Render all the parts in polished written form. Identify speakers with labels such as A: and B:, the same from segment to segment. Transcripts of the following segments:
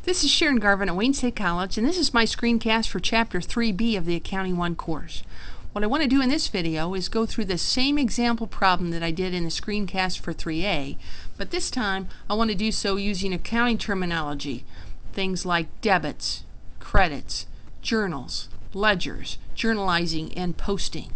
A: This is Sharon Garvin at Wayne State College, and this is my screencast for Chapter 3B of the Accounting 1 course. What I want to do in this video is go through the same example problem that I did in the screencast for 3A, but this time I want to do so using accounting terminology, things like debits, credits, journals, ledgers, journalizing, and posting.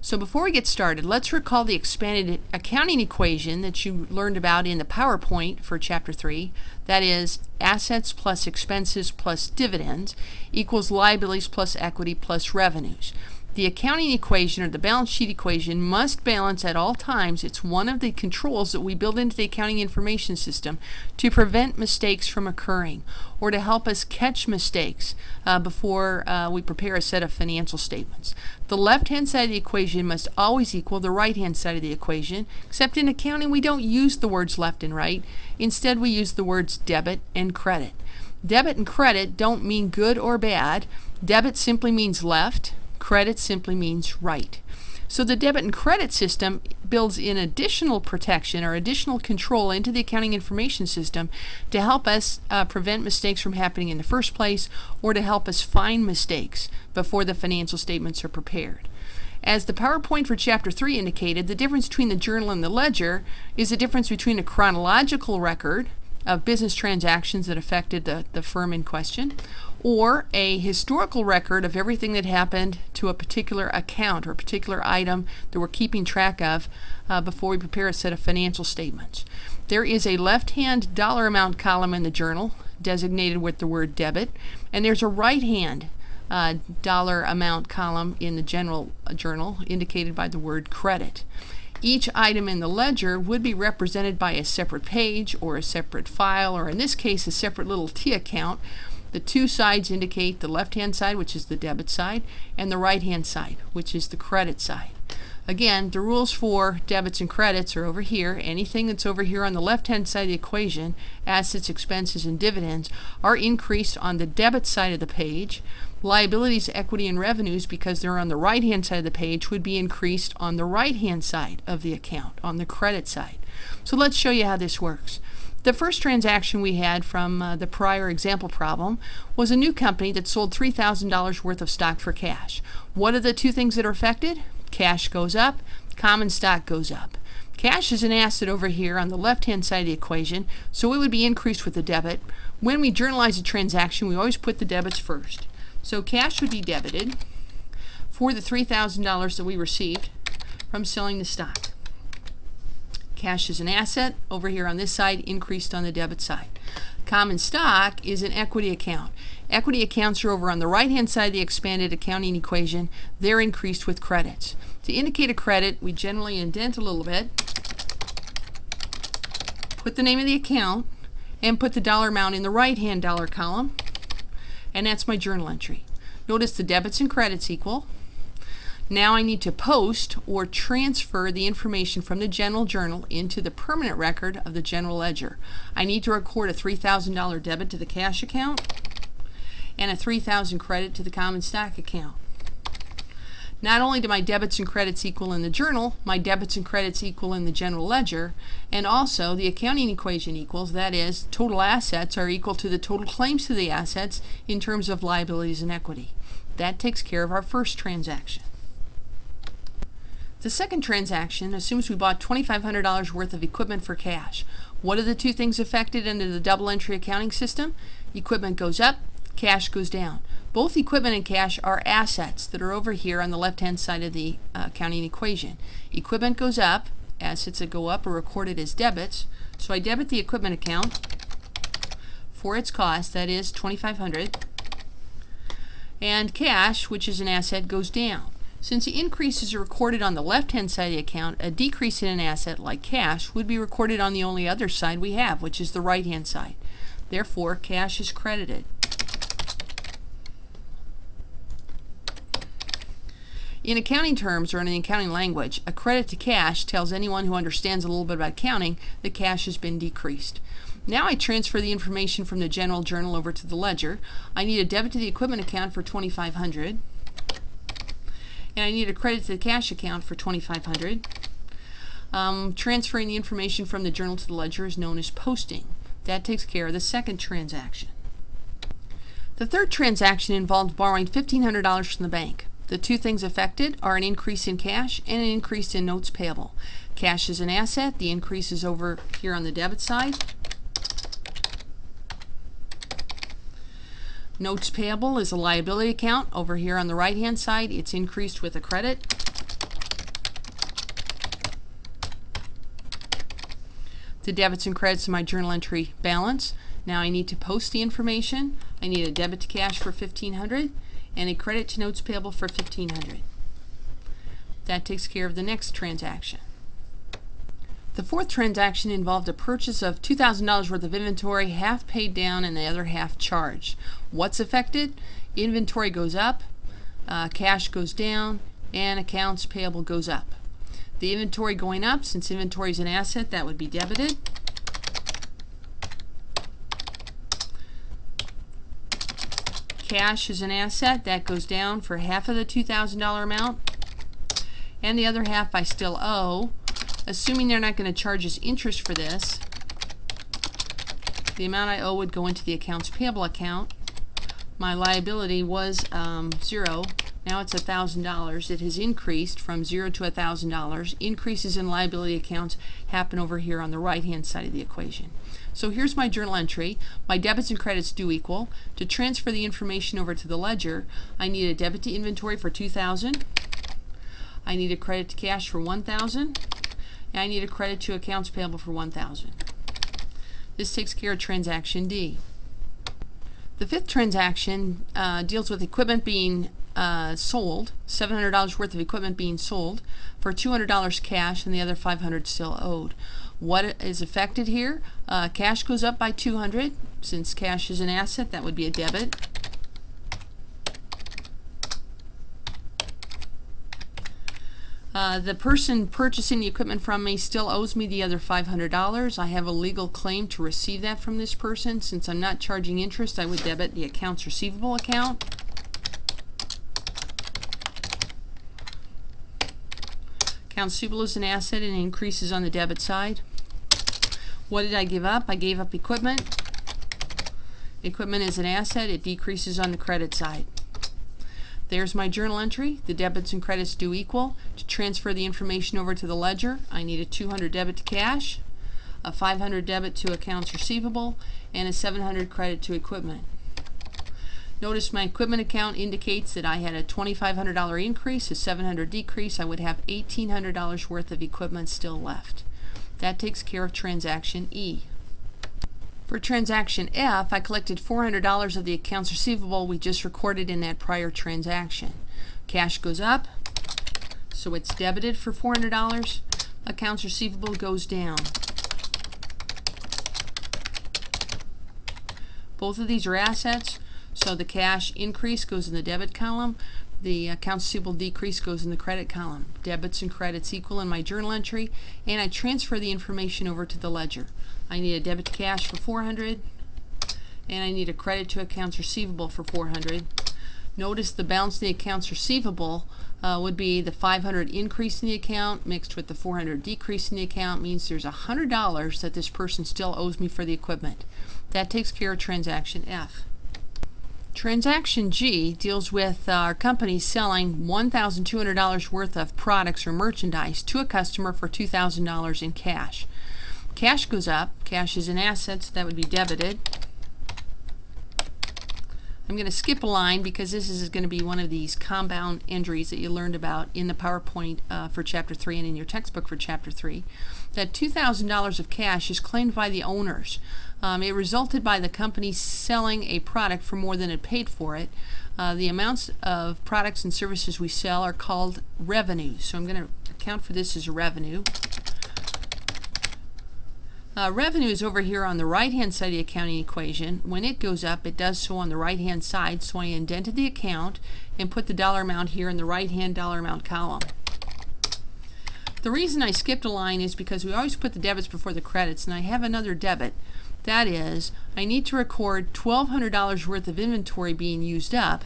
A: So before we get started, let's recall the expanded accounting equation that you learned about in the PowerPoint for Chapter 3. That is, assets plus expenses plus dividends equals liabilities plus equity plus revenues. The accounting equation, or the balance sheet equation, must balance at all times. It's one of the controls that we build into the accounting information system to prevent mistakes from occurring, or to help us catch mistakes before we prepare a set of financial statements. The left-hand side of the equation must always equal the right-hand side of the equation, except in accounting we don't use the words left and right. Instead, we use the words debit and credit. Debit and credit don't mean good or bad. Debit simply means left. Credit simply means right. So the debit and credit system builds in additional protection or additional control into the accounting information system to help us prevent mistakes from happening in the first place, or to help us find mistakes before the financial statements are prepared. As the PowerPoint for Chapter 3 indicated, the difference between the journal and the ledger is the difference between a chronological record of business transactions that affected the firm in question, or a historical record of everything that happened to a particular account or a particular item that we're keeping track of before we prepare a set of financial statements. There is a left-hand dollar amount column in the journal designated with the word debit, and there's a right-hand dollar amount column in the general journal indicated by the word credit. Each item in the ledger would be represented by a separate page or a separate file, or in this case a separate little T account. The two sides indicate the left-hand side, which is the debit side, and the right-hand side, which is the credit side. Again, the rules for debits and credits are over here. Anything that's over here on the left-hand side of the equation, assets, expenses, and dividends, are increased on the debit side of the page. Liabilities, equity, and revenues, because they're on the right-hand side of the page, would be increased on the right-hand side of the account, on the credit side. So let's show you how this works. The first transaction we had from the prior example problem was a new company that sold $3,000 worth of stock for cash. What are the two things that are affected? Cash goes up, common stock goes up. Cash is an asset over here on the left-hand side of the equation, so it would be increased with the debit. When we journalize a transaction, we always put the debits first. So cash would be debited for the $3,000 that we received from selling the stock. Cash is an asset over here on this side, increased on the debit side. Common stock is an equity account. Equity accounts are over on the right-hand side of the expanded accounting equation. They're increased with credits. To indicate a credit, we generally indent a little bit, put the name of the account, and put the dollar amount in the right-hand dollar column, and that's my journal entry. Notice the debits and credits equal. Now I need to post or transfer the information from the general journal into the permanent record of the general ledger. I need to record a $3,000 debit to the cash account and a $3,000 credit to the common stock account. Not only do my debits and credits equal in the journal, my debits and credits equal in the general ledger, and also the accounting equation equals, that is, total assets are equal to the total claims to the assets in terms of liabilities and equity. That takes care of our first transaction. The second transaction assumes we bought $2,500 worth of equipment for cash. What are the two things affected under the double entry accounting system? Equipment goes up, cash goes down. Both equipment and cash are assets that are over here on the left-hand side of the accounting equation. Equipment goes up, assets that go up are recorded as debits, so I debit the equipment account for its cost, that is $2,500, and cash, which is an asset, goes down. Since the increases are recorded on the left-hand side of the account, a decrease in an asset like cash would be recorded on the only other side we have, which is the right-hand side. Therefore, cash is credited. In accounting terms, or in the accounting language, a credit to cash tells anyone who understands a little bit about accounting that cash has been decreased. Now I transfer the information from the general journal over to the ledger. I need a debit to the equipment account for $2,500. And I need a credit to the cash account for $2,500. Transferring the information from the journal to the ledger is known as posting. That takes care of the second transaction. The third transaction involved borrowing $1,500 from the bank. The two things affected are an increase in cash and an increase in notes payable. Cash is an asset. The increase is over here on the debit side. Notes payable is a liability account. Over here on the right-hand side, it's increased with a credit. The debits and credits in my journal entry balance. Now I need to post the information. I need a debit to cash for $1,500 and a credit to notes payable for $1,500. That takes care of the next transaction. The fourth transaction involved a purchase of $2,000 worth of inventory, half paid down and the other half charged. What's affected? Inventory goes up, cash goes down, and accounts payable goes up. The inventory going up, since inventory is an asset, that would be debited. Cash is an asset, that goes down for half of the $2,000 amount, and the other half I still owe. Assuming they're not going to charge us interest for this, the amount I owe would go into the accounts payable account. My liability was $0. Now it's $1,000. It has increased from $0 to $1,000. Increases in liability accounts happen over here on the right-hand side of the equation. So here's my journal entry. My debits and credits do equal. To transfer the information over to the ledger, I need a debit to inventory for $2,000. I need a credit to cash for $1,000. And I need a credit to accounts payable for $1,000. This takes care of transaction D. The fifth transaction deals with equipment being sold, $700 worth of equipment being sold for $200 cash and the other $500 still owed. What is affected here? Cash goes up by $200. Since cash is an asset, that would be a debit. The person purchasing the equipment from me still owes me the other $500. I have a legal claim to receive that from this person. Since I'm not charging interest, I would debit the accounts receivable account. Accounts receivable is an asset and increases on the debit side. What did I give up? I gave up equipment. Equipment is an asset. It decreases on the credit side. There's my journal entry. The debits and credits do equal. To transfer the information over to the ledger, I need a $200 debit to cash, a $500 debit to accounts receivable, and a $700 credit to equipment. Notice my equipment account indicates that I had a $2,500 increase, a $700 decrease. I would have $1,800 worth of equipment still left. That takes care of transaction E. For transaction F, I collected $400 of the accounts receivable we just recorded in that prior transaction. Cash goes up, so it's debited for $400. Accounts receivable goes down. Both of these are assets, so the cash increase goes in the debit column. The accounts receivable decrease goes in the credit column. Debits and credits equal in my journal entry, and I transfer the information over to the ledger. I need a debit to cash for $400, and I need a credit to accounts receivable for $400. Notice the balance in the accounts receivable would be the $500 increase in the account mixed with the $400 decrease in the account means there's $100 that this person still owes me for the equipment. That takes care of transaction F. Transaction G deals with our company selling $1,200 worth of products or merchandise to a customer for $2,000 in cash. Cash goes up. Cash is an asset, so that would be debited. I'm going to skip a line because this is going to be one of these compound injuries that you learned about in the PowerPoint for Chapter 3 and in your textbook for Chapter 3. That $2,000 of cash is claimed by the owners. It resulted by the company selling a product for more than it paid for it. The amounts of products and services we sell are called revenues. So I'm going to account for this as revenue. Revenue is over here on the right-hand side of the accounting equation. When it goes up, it does so on the right-hand side, so I indented the account and put the dollar amount here in the right-hand dollar amount column. The reason I skipped a line is because we always put the debits before the credits, and I have another debit. That is, I need to record $1,200 worth of inventory being used up.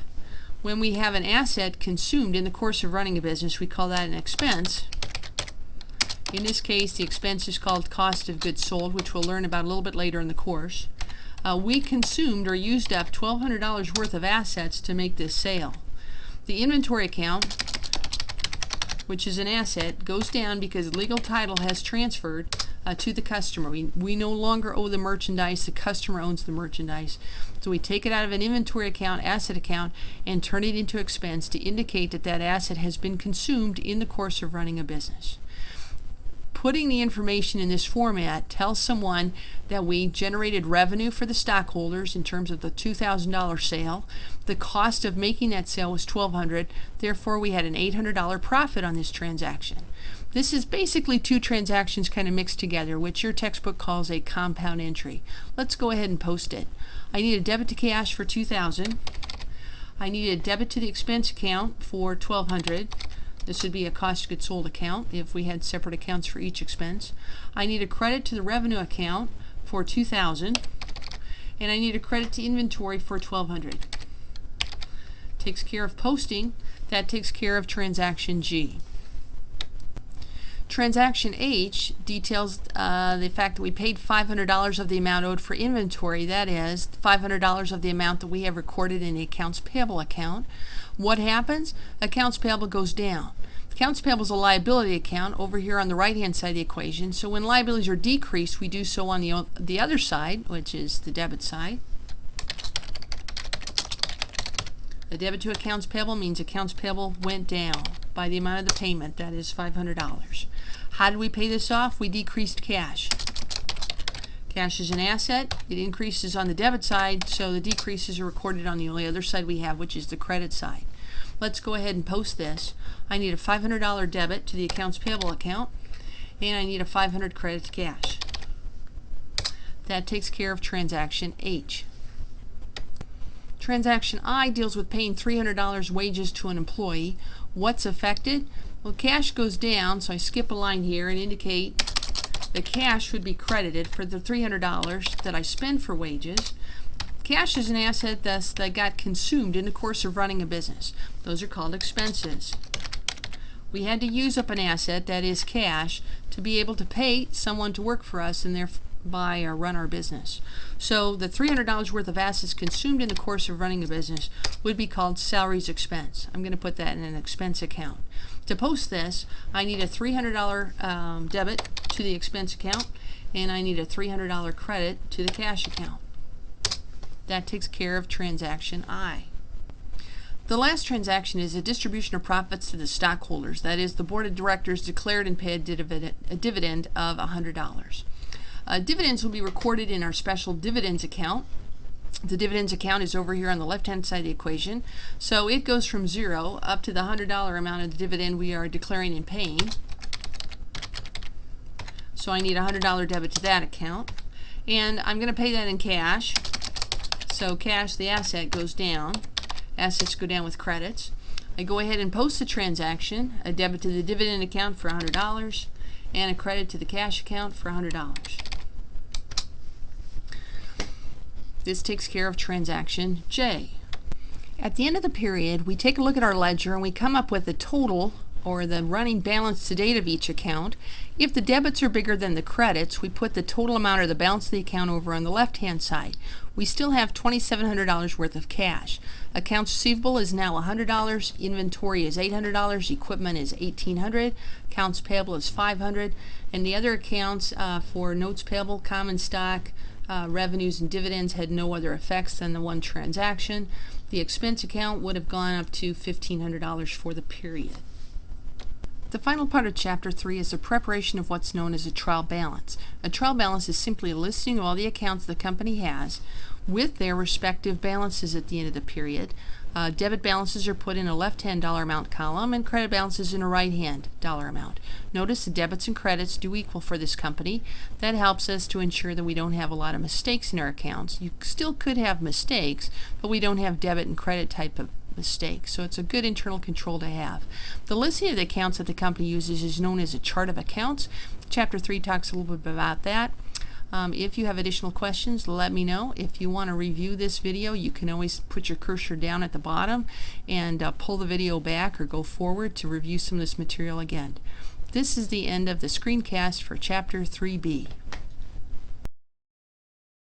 A: When we have an asset consumed in the course of running a business, we call that an expense. In this case, the expense is called cost of goods sold, which we'll learn about a little bit later in the course. we consumed or used up $1,200 worth of assets to make this sale. The inventory account, which is an asset, goes down because legal title has transferred to the customer. We no longer owe the merchandise, the customer owns the merchandise. So we take it out of an inventory account, asset account, and turn it into expense to indicate that that asset has been consumed in the course of running a business. Putting the information in this format tells someone that we generated revenue for the stockholders in terms of the $2,000 sale. The cost of making that sale was $1,200. Therefore, we had an $800 profit on this transaction. This is basically two transactions kind of mixed together, which your textbook calls a compound entry. Let's go ahead and post it. I need a debit to cash for $2,000. I need a debit to the expense account for $1,200. This would be a cost of goods sold account if we had separate accounts for each expense. I need a credit to the revenue account for $2,000, and I need a credit to inventory for $1,200. Takes care of posting. That takes care of transaction G. Transaction H details the fact that we paid $500 of the amount owed for inventory, that is, $500 of the amount that we have recorded in the accounts payable account. What happens? Accounts payable goes down. Accounts payable is a liability account over here on the right-hand side of the equation, so when liabilities are decreased, we do so on the other side, which is the debit side. The debit to accounts payable means accounts payable went down by the amount of the payment, that is $500. How did we pay this off? We decreased cash. Cash is an asset. It increases on the debit side, so the decreases are recorded on the only other side we have, which is the credit side. Let's go ahead and post this. I need a $500 debit to the accounts payable account, and I need a $500 credit to cash. That takes care of transaction H. Transaction I deals with paying $300 wages to an employee. What's affected? Well, cash goes down, so I skip a line here and indicate the cash would be credited for the $300 that I spend for wages. Cash is an asset thus that got consumed in the course of running a business. Those are called expenses. We had to use up an asset, that is cash, to be able to pay someone to work for us and thereby run our business. So the $300 worth of assets consumed in the course of running a business would be called salaries expense. I'm going to put that in an expense account. To post this, I need a $300 debit to the expense account, and I need a $300 credit to the cash account. That takes care of transaction I. The last transaction is a distribution of profits to the stockholders. That is, the board of directors declared and paid a dividend of $100. Dividends will be recorded in our special dividends account. The dividends account is over here on the left-hand side of the equation. So it goes from 0 up to the $100 amount of the dividend we are declaring and paying. So I need a $100 debit to that account. And I'm going to pay that in cash. So cash, the asset, goes down. Assets go down with credits. I go ahead and post the transaction, a debit to the dividend account for $100 and a credit to the cash account for $100. This takes care of transaction J. At the end of the period, we take a look at our ledger and we come up with the total, or the running balance to date of each account. If the debits are bigger than the credits, we put the total amount or the balance of the account over on the left-hand side. We still have $2,700 worth of cash. Accounts receivable is now $100, inventory is $800, equipment is $1,800, accounts payable is $500, and the other accounts for notes payable, common stock, revenues, and dividends had no other effects than the one transaction. The expense account would have gone up to $1,500 for the period. The final part of Chapter 3 is the preparation of what's known as a trial balance. A trial balance is simply a listing of all the accounts the company has with their respective balances at the end of the period. Debit balances are put in a left-hand dollar amount column and credit balances in a right-hand dollar amount. Notice the debits and credits do equal for this company. That helps us to ensure that we don't have a lot of mistakes in our accounts. You still could have mistakes, but we don't have debit and credit type of mistakes. So it's a good internal control to have. The listing of the accounts that the company uses is known as a chart of accounts. Chapter 3 talks a little bit about that. If you have additional questions, let me know. If you want to review this video, you can always put your cursor down at the bottom and pull the video back or go forward to review some of this material again. This is the end of the screencast for Chapter 3B.